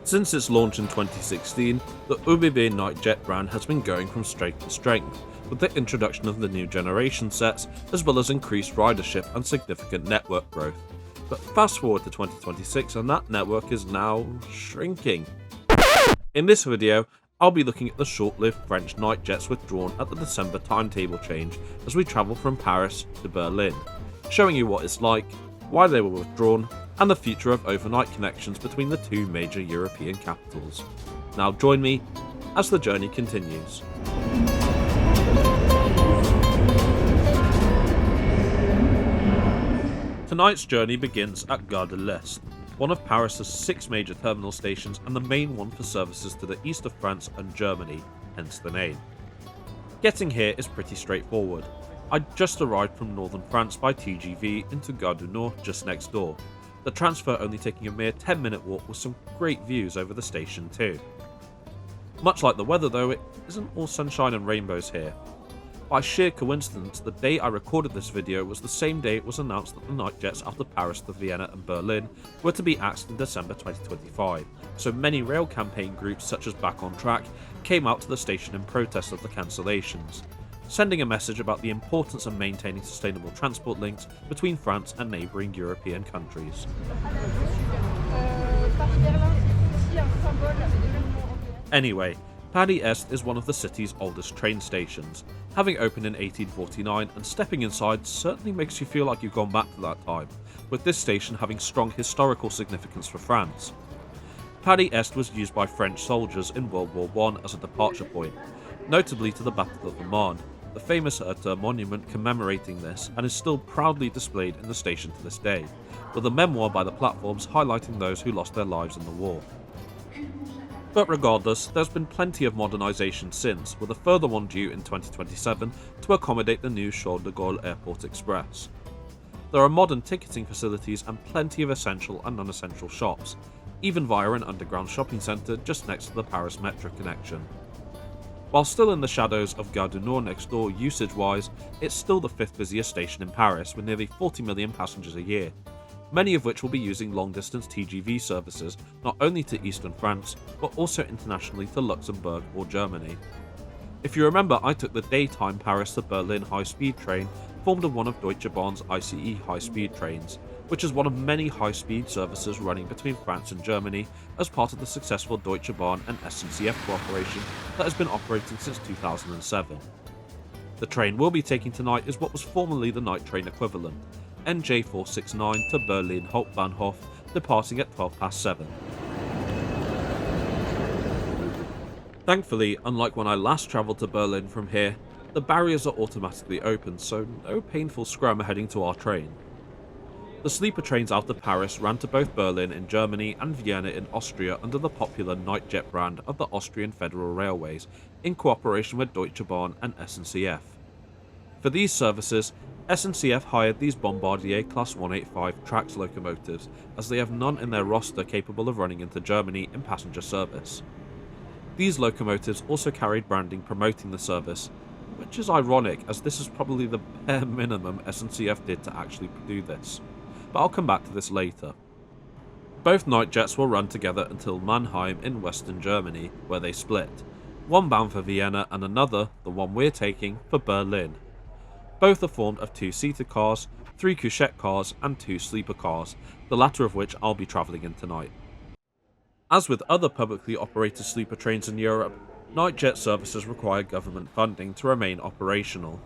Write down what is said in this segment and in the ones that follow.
Since its launch in 2016, the Vienna Nightjet brand has been going from strength to strength, with the introduction of the new generation sets, as well as increased ridership and significant network growth. But fast forward to 2026 and that network is now shrinking. In this video, I'll be looking at the short-lived French Nightjets withdrawn at the December timetable change as we travel from Paris to Berlin, showing you what it's like, why they were withdrawn, and the future of overnight connections between the two major European capitals. Now join me as the journey continues. Tonight's journey begins at Gare de l'Est, one of Paris's 6 major terminal stations and the main one for services to the east of France and Germany, hence the name. Getting here is pretty straightforward. I just arrived from northern France by TGV into Gare du Nord just next door, the transfer only taking a mere 10-minute walk with some great views over the station too. Much like the weather though, it isn't all sunshine and rainbows here. By sheer coincidence, the day I recorded this video was the same day it was announced that the Nightjets out of Paris to Vienna and Berlin were to be axed in December 2025, so many rail campaign groups such as Back on Track came out to the station in protest of the cancellations, sending a message about the importance of maintaining sustainable transport links between France and neighbouring European countries. Anyway, Paris Est is one of the city's oldest train stations, having opened in 1849, and stepping inside certainly makes you feel like you've gone back to that time, with this station having strong historical significance for France. Paris Est was used by French soldiers in World War I as a departure point, notably to the Battle of the Marne, the famous monument commemorating this, and is still proudly displayed in the station to this day, with a memoir by the platforms highlighting those who lost their lives in the war. But regardless, there's been plenty of modernisation since, with a further one due in 2027 to accommodate the new Charles de Gaulle Airport Express. There are modern ticketing facilities and plenty of essential and non-essential shops, even via an underground shopping centre just next to the Paris Metro connection. While still in the shadows of Gare du Nord next door usage-wise, it's still the 5th busiest station in Paris with nearly 40 million passengers a year, many of which will be using long-distance TGV services not only to eastern France, but also internationally to Luxembourg or Germany. If you remember, I took the daytime Paris to Berlin high-speed train, formed of one of Deutsche Bahn's ICE high-speed trains, which is one of many high-speed services running between France and Germany as part of the successful Deutsche Bahn and SNCF cooperation that has been operating since 2007. The train we'll be taking tonight is what was formerly the night train equivalent, NJ469 to Berlin Hauptbahnhof, departing at 7:12. Thankfully, unlike when I last travelled to Berlin from here, the barriers are automatically open, so no painful scrum heading to our train. The sleeper trains out of Paris ran to both Berlin in Germany and Vienna in Austria under the popular Nightjet brand of the Austrian Federal Railways, in cooperation with Deutsche Bahn and SNCF. For these services, SNCF hired these Bombardier Class 185 Traxx locomotives, as they have none in their roster capable of running into Germany in passenger service. These locomotives also carried branding promoting the service, which is ironic as this is probably the bare minimum SNCF did to actually do this, but I'll come back to this later. Both Nightjets will run together until Mannheim in western Germany, where they split, one bound for Vienna and another, the one we're taking, for Berlin. Both are formed of 2-seater cars, 3 couchette cars and 2 sleeper cars, the latter of which I'll be travelling in tonight. As with other publicly operated sleeper trains in Europe, Nightjet services require government funding to remain operational.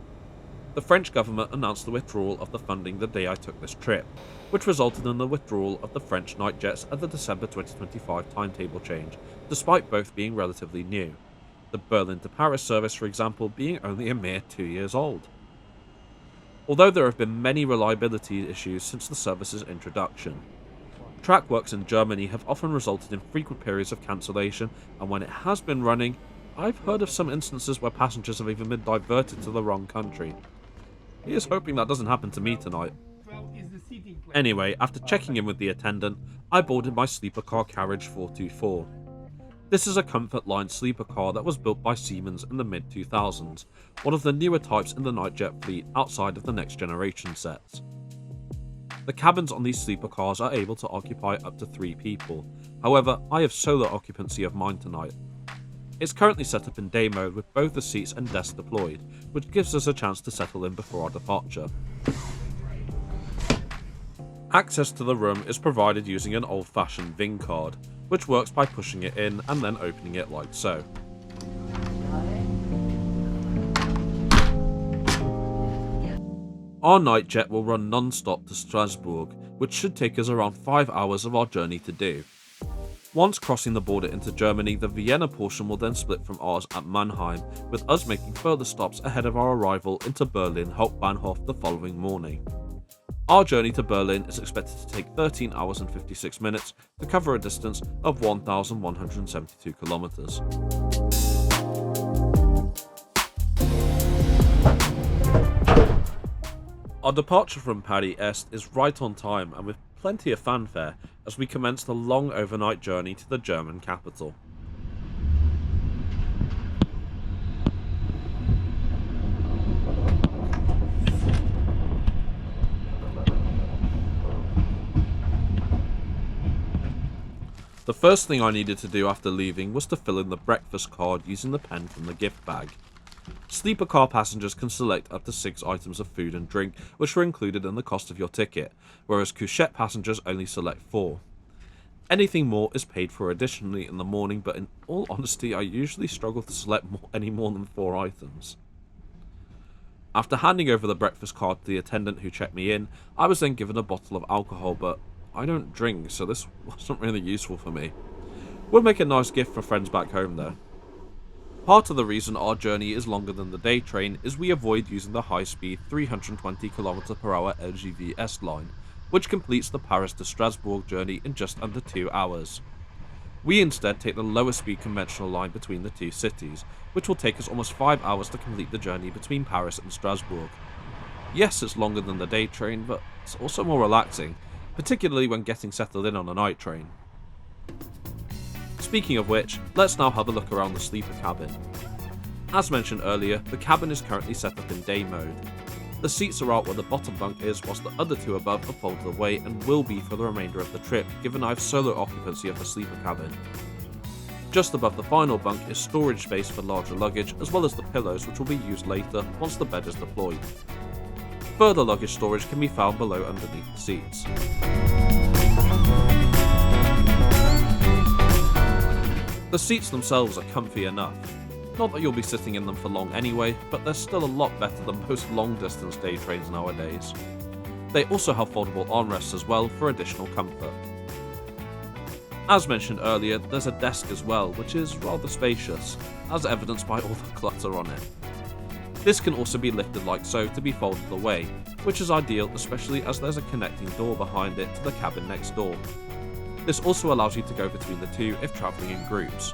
The French government announced the withdrawal of the funding the day I took this trip, which resulted in the withdrawal of the French Nightjets at the December 2025 timetable change, despite both being relatively new. The Berlin to Paris service, for example, being only a mere 2 years old. Although there have been many reliability issues since the service's introduction. Track works in Germany have often resulted in frequent periods of cancellation, and when it has been running, I've heard of some instances where passengers have even been diverted to the wrong country. Here's hoping that doesn't happen to me tonight. Anyway, after checking in with the attendant, I boarded my sleeper car carriage 424. This is a Comfort Line sleeper car that was built by Siemens in the mid-2000s, one of the newer types in the Nightjet fleet outside of the next generation sets. The cabins on these sleeper cars are able to occupy up to 3 people, however I have solo occupancy of mine tonight. It's currently set up in day mode with both the seats and desk deployed, which gives us a chance to settle in before our departure. Access to the room is provided using an old-fashioned VIN card, which works by pushing it in and then opening it like so. Our Nightjet will run non-stop to Strasbourg, which should take us around 5 hours of our journey to do. Once crossing the border into Germany, the Vienna portion will then split from ours at Mannheim, with us making further stops ahead of our arrival into Berlin Hauptbahnhof the following morning. Our journey to Berlin is expected to take 13 hours and 56 minutes to cover a distance of 1,172 kilometers. Our departure from Paris Est is right on time and with plenty of fanfare as we commence the long overnight journey to the German capital. The first thing I needed to do after leaving was to fill in the breakfast card using the pen from the gift bag. Sleeper car passengers can select up to 6 items of food and drink, which are included in the cost of your ticket, whereas couchette passengers only select 4. Anything more is paid for additionally in the morning, but in all honesty I usually struggle to select any more than 4 items. After handing over the breakfast card to the attendant who checked me in, I was then given a bottle of alcohol, but I don't drink, so this wasn't really useful for me. Would make a nice gift for friends back home though. Part of the reason our journey is longer than the day train is we avoid using the high-speed 320 km/h LGV S line, which completes the Paris to Strasbourg journey in just under 2 hours. We instead take the lower speed conventional line between the 2 cities, which will take us almost 5 hours to complete the journey between Paris and Strasbourg. Yes, it's longer than the day train, but it's also more relaxing, particularly when getting settled in on a night train. Speaking of which, let's now have a look around the sleeper cabin. As mentioned earlier, the cabin is currently set up in day mode. The seats are out where the bottom bunk is, whilst the other 2 above are folded away and will be for the remainder of the trip, given I have solo occupancy of the sleeper cabin. Just above the final bunk is storage space for larger luggage, as well as the pillows which will be used later once the bed is deployed. Further luggage storage can be found below underneath the seats. The seats themselves are comfy enough. Not that you'll be sitting in them for long anyway, but they're still a lot better than most long distance day trains nowadays. They also have foldable armrests as well for additional comfort. As mentioned earlier, there's a desk as well, which is rather spacious, as evidenced by all the clutter on it. This can also be lifted like so to be folded away, which is ideal especially as there's a connecting door behind it to the cabin next door. This also allows you to go between the 2 if travelling in groups.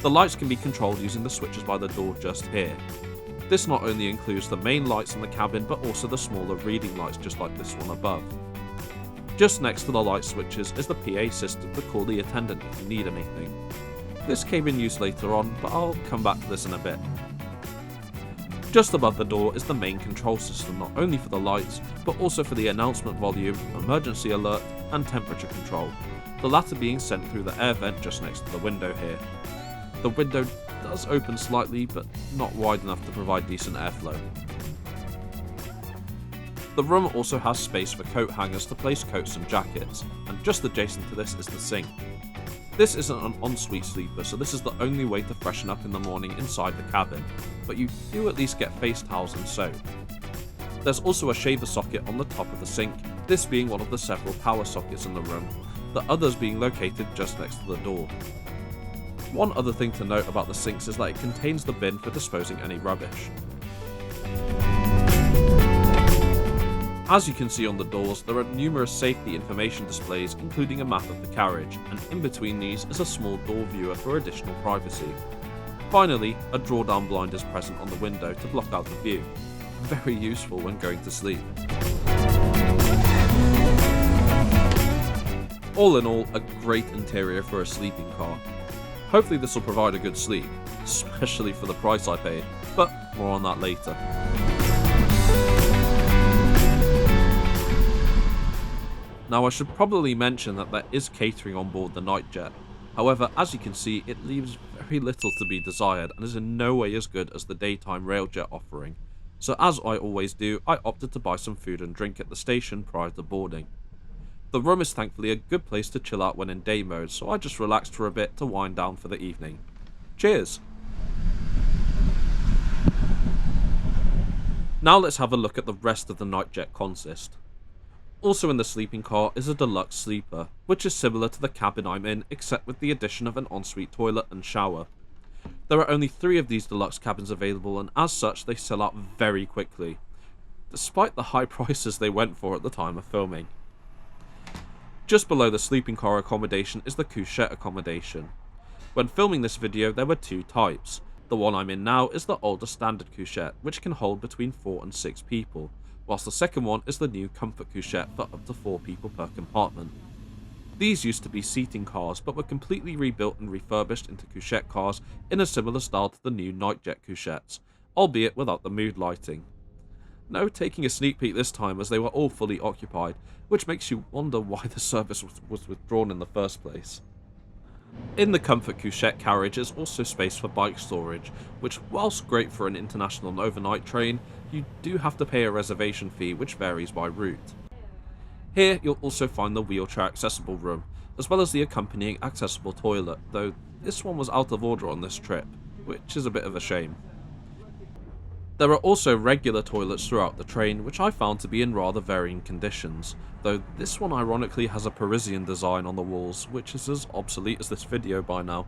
The lights can be controlled using the switches by the door just here. This not only includes the main lights in the cabin but also the smaller reading lights just like this one above. Just next to the light switches is the PA system to call the attendant if you need anything. This came in use later on, but I'll come back to this in a bit. Just above the door is the main control system, not only for the lights, but also for the announcement volume, emergency alert, and temperature control, the latter being sent through the air vent just next to the window here. The window does open slightly, but not wide enough to provide decent airflow. The room also has space for coat hangers to place coats and jackets, and just adjacent to this is the sink. This isn't an ensuite sleeper, so this is the only way to freshen up in the morning inside the cabin, but you do at least get face towels and soap. There's also a shaver socket on the top of the sink, this being one of the several power sockets in the room, the others being located just next to the door. One other thing to note about the sinks is that it contains the bin for disposing any rubbish. As you can see on the doors, there are numerous safety information displays including a map of the carriage, and in between these is a small door viewer for additional privacy. Finally, a drawdown blind is present on the window to block out the view. Very useful when going to sleep. All in all, a great interior for a sleeping car. Hopefully this will provide a good sleep, especially for the price I paid, but more on that later. Now I should probably mention that there is catering on board the Nightjet. However, as you can see, it leaves very little to be desired and is in no way as good as the daytime railjet offering. So as I always do, I opted to buy some food and drink at the station prior to boarding. The room is thankfully a good place to chill out when in day mode, so I just relaxed for a bit to wind down for the evening. Cheers! Now let's have a look at the rest of the Nightjet consist. Also in the sleeping car is a deluxe sleeper, which is similar to the cabin I'm in except with the addition of an ensuite toilet and shower. There are only 3 of these deluxe cabins available, and as such they sell out very quickly, despite the high prices they went for at the time of filming. Just below the sleeping car accommodation is the couchette accommodation. When filming this video there were 2 types. The one I'm in now is the older standard couchette, which can hold between 4 and 6 people, whilst the second one is the new comfort couchette for up to 4 people per compartment. These used to be seating cars but were completely rebuilt and refurbished into couchette cars in a similar style to the new Nightjet couchettes, albeit without the mood lighting. No taking a sneak peek this time as they were all fully occupied, which makes you wonder why the service was withdrawn in the first place. In the comfort couchette carriage is also space for bike storage, which whilst great for an international and overnight train, you do have to pay a reservation fee which varies by route. Here you'll also find the wheelchair accessible room, as well as the accompanying accessible toilet, though this one was out of order on this trip, which is a bit of a shame. There are also regular toilets throughout the train, which I found to be in rather varying conditions, though this one ironically has a Parisian design on the walls, which is as obsolete as this video by now.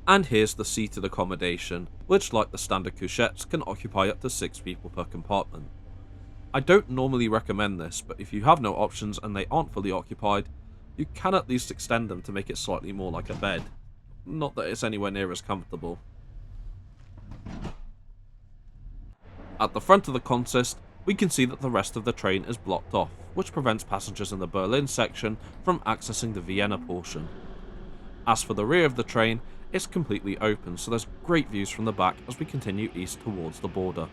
And here's the seated accommodation, which like the standard couchettes can occupy up to 6 people per compartment. I don't normally recommend this, but if you have no options and they aren't fully occupied, you can at least extend them to make it slightly more like a bed. Not that it's anywhere near as comfortable. At the front of the consist, we can see that the rest of the train is blocked off, which prevents passengers in the Berlin section from accessing the Vienna portion. As for the rear of the train, it's completely open, so there's great views from the back as we continue east towards the border.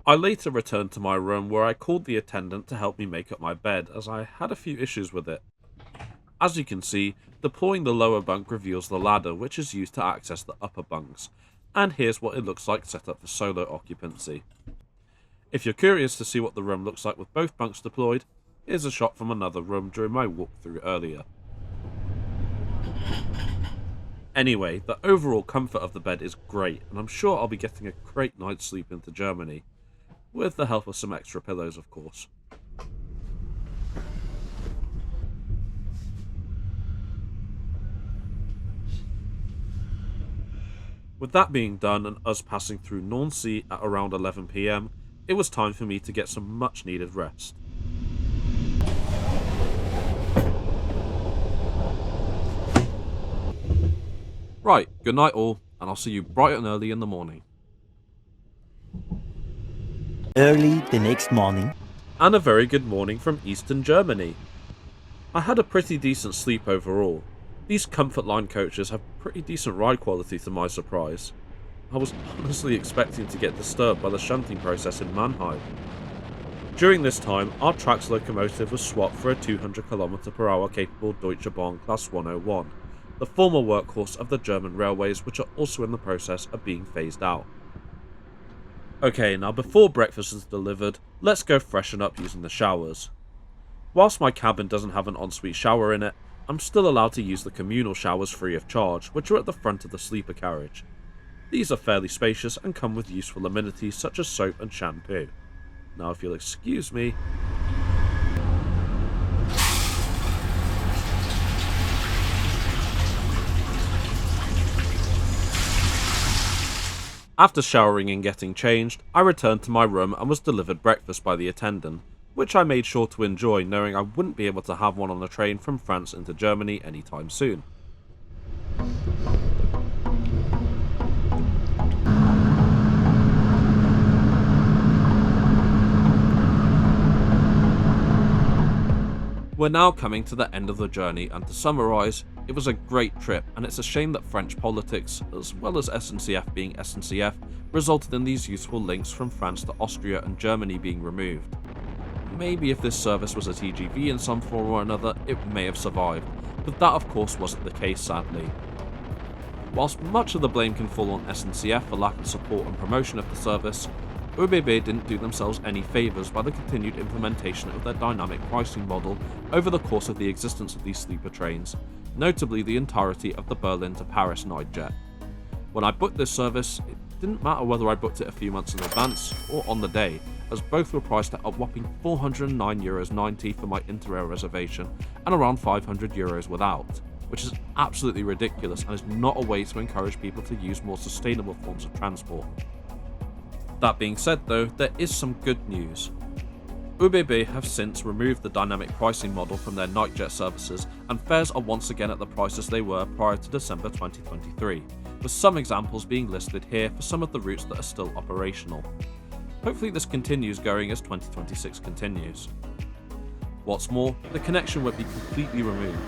I later returned to my room where I called the attendant to help me make up my bed as I had a few issues with it. As you can see, deploying the lower bunk reveals the ladder which is used to access the upper bunks, and here's what it looks like set up for solo occupancy. If you're curious to see what the room looks like with both bunks deployed, here's a shot from another room during my walkthrough earlier. Anyway, the overall comfort of the bed is great, and I'm sure I'll be getting a great night's sleep into Germany. With the help of some extra pillows, of course. With that being done and us passing through Nancy at around 11 PM, it was time for me to get some much needed rest. Right, good night all, and I'll see you bright and early in the morning. Early the next morning. And a very good morning from Eastern Germany. I had a pretty decent sleep overall. These comfort line coaches have pretty decent ride quality to my surprise. I was honestly expecting to get disturbed by the shunting process in Mannheim. During this time, our Traxx locomotive was swapped for a 200 km/h capable Deutsche Bahn Class 101, the former workhorse of the German railways, which are also in the process of being phased out. Okay, now before breakfast is delivered, let's go freshen up using the showers. Whilst my cabin doesn't have an ensuite shower in it, I'm still allowed to use the communal showers free of charge, which are at the front of the sleeper carriage. These are fairly spacious and come with useful amenities such as soap and shampoo. Now if you'll excuse me... After showering and getting changed, I returned to my room and was delivered breakfast by the attendant, which I made sure to enjoy knowing I wouldn't be able to have one on the train from France into Germany anytime soon. We're now coming to the end of the journey, and to summarise, it was a great trip, and it's a shame that French politics, as well as SNCF being SNCF, resulted in these useful links from France to Austria and Germany being removed. Maybe if this service was a TGV in some form or another, it may have survived, but that of course wasn't the case, sadly. Whilst much of the blame can fall on SNCF for lack of support and promotion of the service, ÖBB didn't do themselves any favours by the continued implementation of their dynamic pricing model over the course of the existence of these sleeper trains, notably the entirety of the Berlin to Paris Nightjet. When I booked this service, it didn't matter whether I booked it a few months in advance or on the day, as both were priced at a whopping €409.90 for my inter-rail reservation and around €500 without, which is absolutely ridiculous and is not a way to encourage people to use more sustainable forms of transport. That being said though, there is some good news. ÖBB have since removed the dynamic pricing model from their Nightjet services, and fares are once again at the prices they were prior to December 2023, with some examples being listed here for some of the routes that are still operational. Hopefully this continues going as 2026 continues. What's more, the connection won't be completely removed.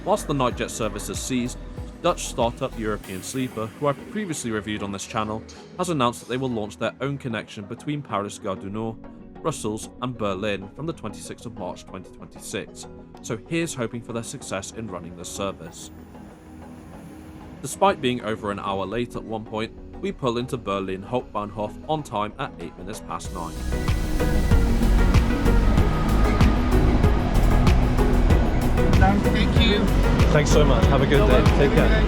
Whilst the Nightjet service has ceased, Dutch startup European Sleeper, who I've previously reviewed on this channel, has announced that they will launch their own connection between Paris Gare du Nord, Brussels and Berlin from the 26th of March 2026, so here's hoping for their success in running this service. Despite being over an hour late at one point, we pull into Berlin Hauptbahnhof on time at 8 minutes past 9. Thank you. Thanks so much. Have a good day. Take care.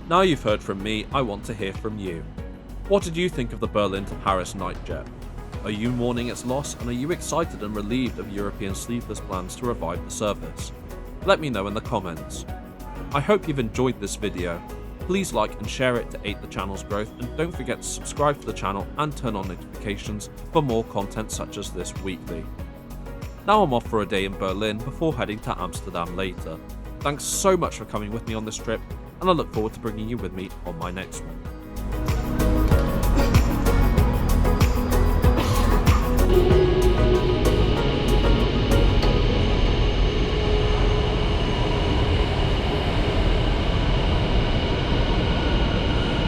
Now you've heard from me, I want to hear from you. What did you think of the Berlin to Paris Nightjet? Are you mourning its loss, and are you excited and relieved of European Sleeper's plans to revive the service? Let me know in the comments. I hope you've enjoyed this video. Please like and share it to aid the channel's growth, and don't forget to subscribe to the channel and turn on notifications for more content such as this weekly. Now I'm off for a day in Berlin before heading to Amsterdam later. Thanks so much for coming with me on this trip, and I look forward to bringing you with me on my next one.